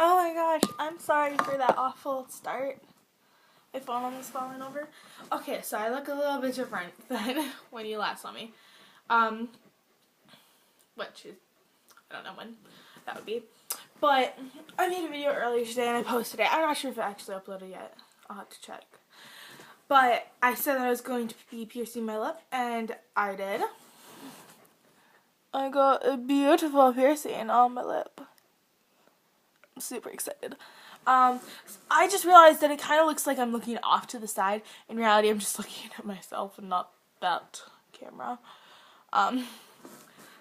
Oh my gosh, I'm sorry for that awful start. My phone almost falling over. Okay, so I look a little bit different than when you last saw me. Which is, I don't know when that would be. But I made a video earlier today and I posted it. I'm not sure if it actually uploaded yet. I'll have to check. But I said that I was going to be piercing my lip, and I did. I got a beautiful piercing on my lip. I'm super excited. I just realized that it kind of looks like I'm looking off to the side. In reality, I'm just looking at myself and not that camera.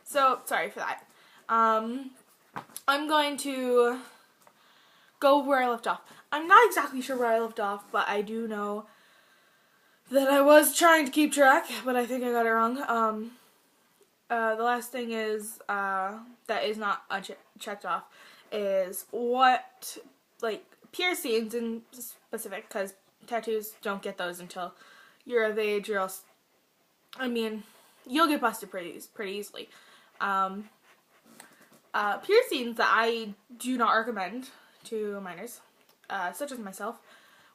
So, sorry for that. I'm going to go where I left off. I'm not exactly sure where I left off, but I do know that I was trying to keep track, but I think I got it wrong. The last thing is, that is not checked off, is what, like, piercings in specific, because tattoos don't get those until you're of age, or else, I mean, you'll get busted pretty easily. Piercings that I do not recommend to minors, such as myself,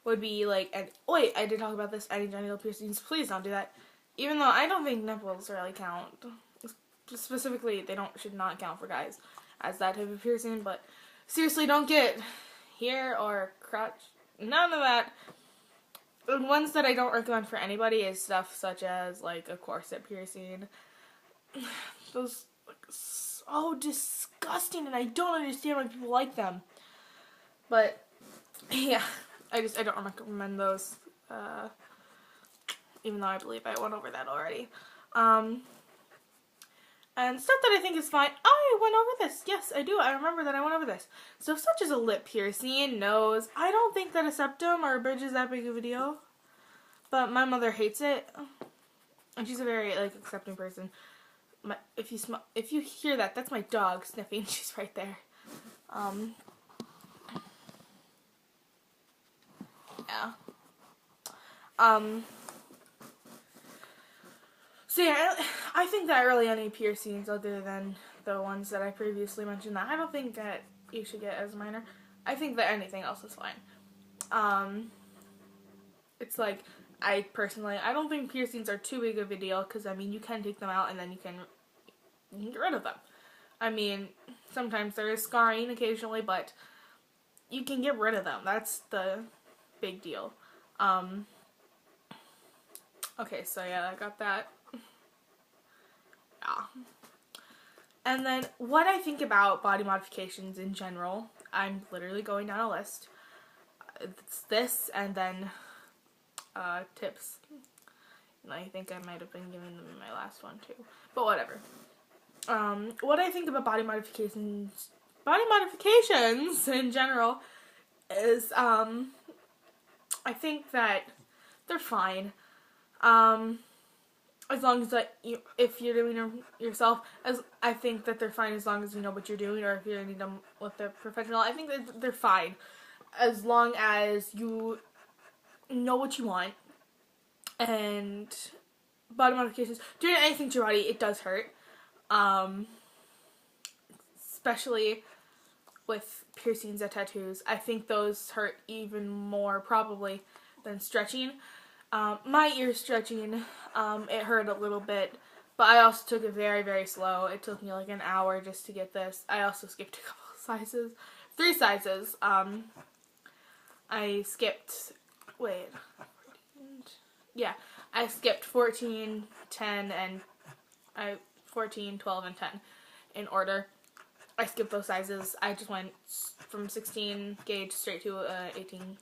would be like, and wait, I did talk about this, any genital piercings, please don't do that. Even though I don't think nipples really count. Specifically, they should not count for guys as that type of piercing, but seriously, don't get here or crotch, none of that. The ones that I don't recommend for anybody is stuff such as, like, a corset piercing. Those look so disgusting, and I don't understand why people like them. But, yeah, I don't recommend those, even though I believe I went over that already. And stuff that I think is fine. Oh, I went over this. Yes, I do. I remember that I went over this. So such as a lip piercing, nose. I don't think that a septum or a bridge is that big of a deal. But my mother hates it. And she's a very, like, accepting person. If you hear that, that's my dog sniffing. She's right there. Yeah. So yeah, I think that really any piercings other than the ones that I previously mentioned, that I don't think that you should get as a minor. I think that anything else is fine. It's like, I don't think piercings are too big of a deal, because, I mean, you can take them out and then you can get rid of them. I mean, sometimes there is scarring occasionally, but you can get rid of them. That's the big deal. Okay, so yeah, I got that. Yeah. And then what I think about body modifications in general, I'm literally going down a list. It's this, and then tips. And I think I might have been giving them in my last one too. But whatever. What I think about body modifications in general is, I think that they're fine. As long as if you're doing them yourself, I think that they're fine as long as you know what you're doing, or if you're doing them with a professional, I think that they're fine as long as you know what you want. And body modifications, doing anything to your body, it does hurt, especially with piercings and tattoos. I think those hurt even more probably than stretching. My ear stretching, it hurt a little bit, but I also took it very, very slow. It took me like an hour just to get this. I also skipped a couple of sizes. 3 sizes. I skipped, I skipped 14, 10, and 14, 12, and 10 in order. I skipped those sizes. I just went from 16 gauge straight to 18.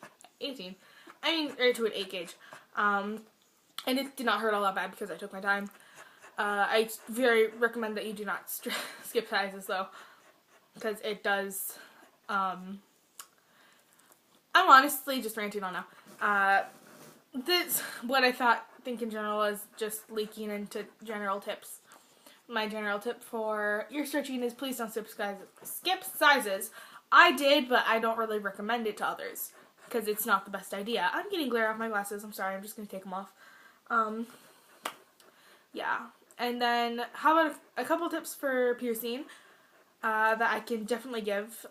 I mean, or to an 8 gauge. And it did not hurt all that bad because I took my time. I very recommend that you do not skip sizes though, because it does, I'm honestly just ranting on now. What I think in general is just leaking into general tips. My general tip for ear stretching is please don't skip sizes. I did, but I don't really recommend it to others, because it's not the best idea. I'm getting glare off my glasses. I'm sorry. I'm just going to take them off. Yeah. And then, how about a couple tips for piercing that I can definitely give.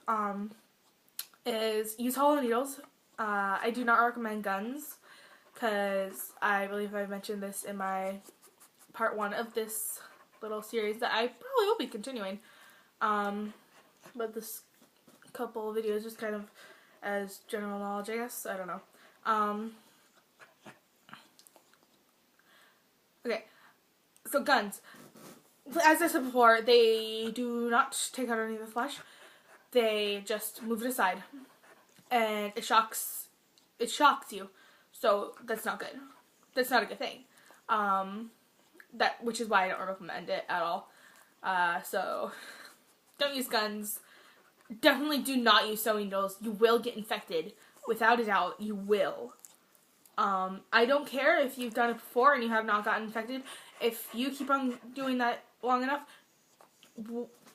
is use hollow needles. I do not recommend guns because I believe I mentioned this in my part 1 of this little series that I probably will be continuing. But this couple of videos just kind of as general knowledge, I guess. I don't know. Okay, so guns. As I said before, they do not take out any of the flesh. They just move it aside, and it shocks you. So that's not good. That's not a good thing. Which is why I don't recommend it at all. So don't use guns. Definitely do not use sewing needles. You will get infected. Without a doubt, you will. I don't care if you've done it before and you have not gotten infected. If you keep on doing that long enough,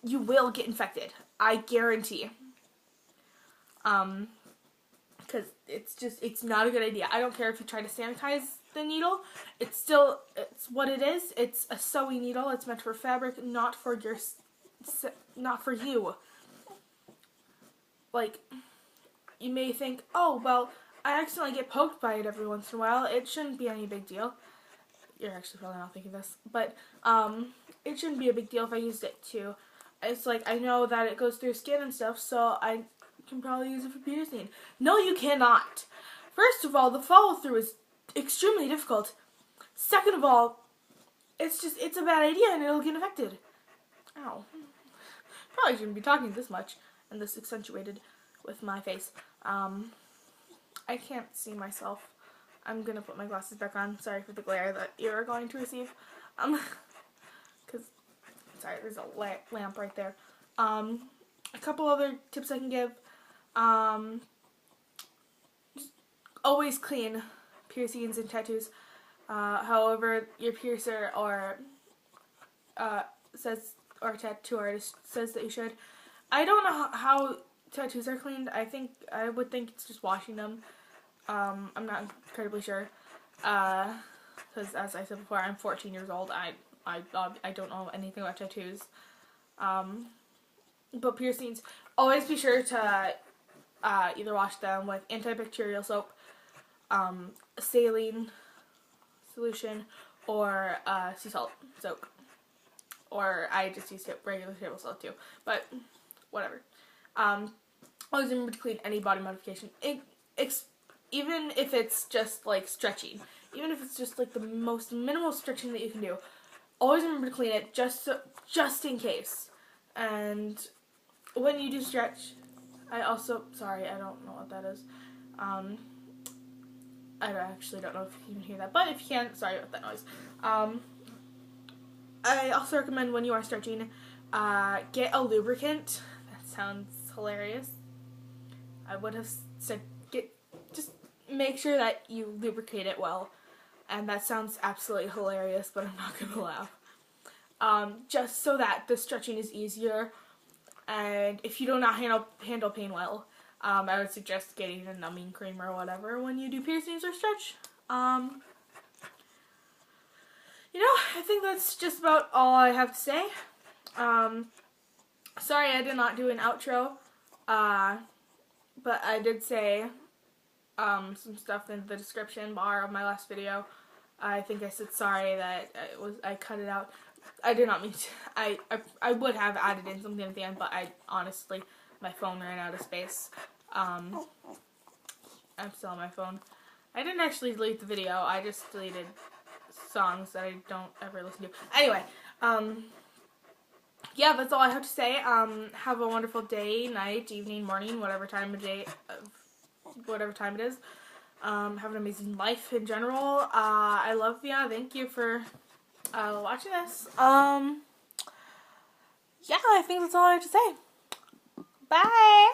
you will get infected. I guarantee. Because it's not a good idea. I don't care if you try to sanitize the needle. It's what it is. It's a sewing needle. It's meant for fabric, not for you. Like, you may think, oh, well, I accidentally get poked by it every once in a while. It shouldn't be any big deal. You're actually probably not thinking this. But, it shouldn't be a big deal if I used it too. It's like, I know that it goes through skin and stuff, so I can probably use it for piercing. No, you cannot. First of all, the follow-through is extremely difficult. Second of all, it's a bad idea and it'll get infected. Ow. Probably shouldn't be talking this much and this accentuated with my face. I can't see myself. I'm gonna put my glasses back on. Sorry for the glare that you're going to receive. Sorry, there's a lamp right there. A couple other tips I can give. Just always clean piercings and tattoos. However, your piercer or tattoo artist says that you should. I don't know how tattoos are cleaned. I would think it's just washing them. I'm not incredibly sure. Because as I said before, I'm 14 years old. I don't know anything about tattoos. But piercings, always be sure to either wash them with antibacterial soap, saline solution, or sea salt soap. Or I just use regular table salt too. But whatever. Always remember to clean any body modification. Even if it's just like stretching. Even if it's just like the most minimal stretching that you can do. Always remember to clean it just in case. And when you do stretch, sorry, I don't know what that is. I actually don't know if you can hear that, but if you can, sorry about that noise. I also recommend when you are stretching, get a lubricant. That sounds hilarious. I would have said just make sure that you lubricate it well. And that sounds absolutely hilarious, but I'm not going to laugh. Just so that the stretching is easier. And if you do not handle pain well, I would suggest getting a numbing cream or whatever when you do piercings or stretch. I think that's just about all I have to say. Sorry I did not do an outro. But I did say some stuff in the description bar of my last video. I think I said sorry that I cut it out. I did not mean to. I would have added in something at the end, but honestly, my phone ran out of space. I'm still on my phone. I didn't actually delete the video. I just deleted songs that I don't ever listen to. Anyway, yeah, that's all I have to say. Have a wonderful day, night, evening, morning, whatever time of day, whatever time it is. Have an amazing life in general. I love you. Thank you for watching this. Yeah, I think that's all I have to say. Bye!